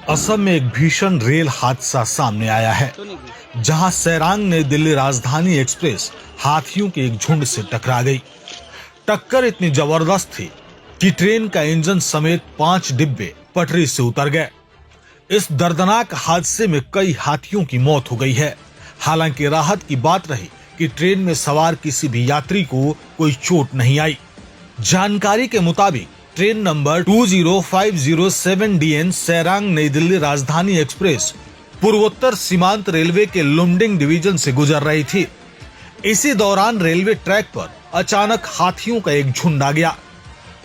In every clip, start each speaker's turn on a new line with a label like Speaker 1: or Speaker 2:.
Speaker 1: असम में एक भीषण रेल हादसा सामने आया है, जहां सैरांग नई दिल्ली राजधानी एक्सप्रेस हाथियों के एक झुंड से टकरा गई। टक्कर इतनी जबरदस्त थी कि ट्रेन का इंजन समेत 5 डिब्बे पटरी से उतर गए। इस दर्दनाक हादसे में कई हाथियों की मौत हो गई है। हालांकि राहत की बात रही कि ट्रेन में सवार किसी भी यात्री को कोई चोट नहीं आई। जानकारी के मुताबिक ट्रेन नंबर 20507 DN सैरांग नई दिल्ली राजधानी एक्सप्रेस पूर्वोत्तर सीमांत रेलवे के लुमडिंग डिवीजन से गुजर रही थी। इसी दौरान रेलवे ट्रैक पर अचानक हाथियों का एक झुंड आ गया।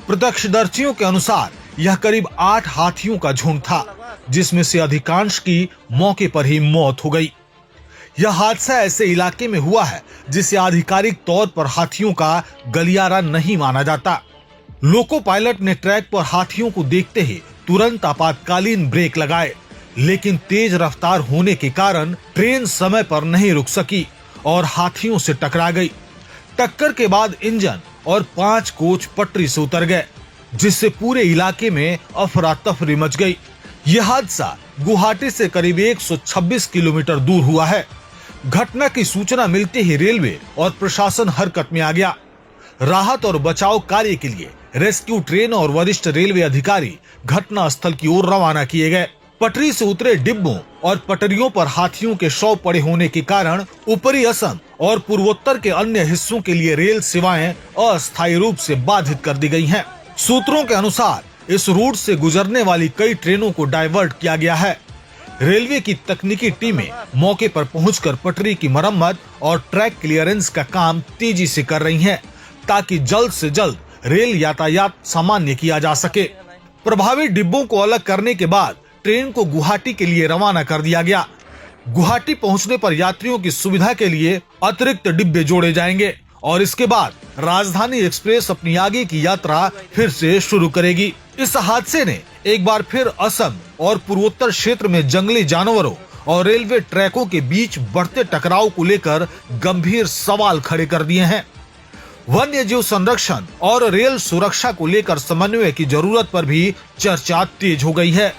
Speaker 1: प्रत्यक्षदर्शियों के अनुसार यह करीब 8 हाथियों का झुंड था, जिसमें से अधिकांश की मौके पर ही मौत हो गई। यह हादसा ऐसे इलाके में हुआ है जिसे आधिकारिक तौर पर हाथियों का गलियारा नहीं माना जाता। लोको पायलट ने ट्रैक पर हाथियों को देखते ही तुरंत आपातकालीन ब्रेक लगाए, लेकिन तेज रफ्तार होने के कारण ट्रेन समय पर नहीं रुक सकी और हाथियों से टकरा गई। टक्कर के बाद इंजन और 5 कोच पटरी से उतर गए, जिससे पूरे इलाके में अफरा तफरी मच गई। यह हादसा गुवाहाटी से करीब 126 किलोमीटर दूर हुआ है। घटना की सूचना मिलते ही रेलवे और प्रशासन हरकत में आ गया। राहत और बचाव कार्य के लिए रेस्क्यू ट्रेन और वरिष्ठ रेलवे अधिकारी घटना स्थल की ओर रवाना किए गए। पटरी से उतरे डिब्बों और पटरियों पर हाथियों के शव पड़े होने के कारण ऊपरी असम और पूर्वोत्तर के अन्य हिस्सों के लिए रेल सेवाएं अस्थायी रूप से बाधित कर दी गई हैं। सूत्रों के अनुसार इस रूट से गुजरने वाली कई ट्रेनों को डाइवर्ट किया गया है। रेलवे की तकनीकी टीमें मौके पर पहुंचकर पटरी की मरम्मत और ट्रैक क्लियरेंस का काम तेजी से कर रही हैं, ताकि जल्द से जल्द रेल यातायात सामान्य किया जा सके। प्रभावित डिब्बों को अलग करने के बाद ट्रेन को गुवाहाटी के लिए रवाना कर दिया गया। गुवाहाटी पहुंचने पर यात्रियों की सुविधा के लिए अतिरिक्त डिब्बे जोड़े जाएंगे और इसके बाद राजधानी एक्सप्रेस अपनी आगे की यात्रा फिर से शुरू करेगी। इस हादसे ने एक बार फिर असम और पूर्वोत्तर क्षेत्र में जंगली जानवरों और रेलवे ट्रैकों के बीच बढ़ते टकराव को लेकर गंभीर सवाल खड़े कर दिए हैं। वन्य जीव संरक्षण और रेल सुरक्षा को लेकर समन्वय की जरूरत पर भी चर्चा तेज हो गई है।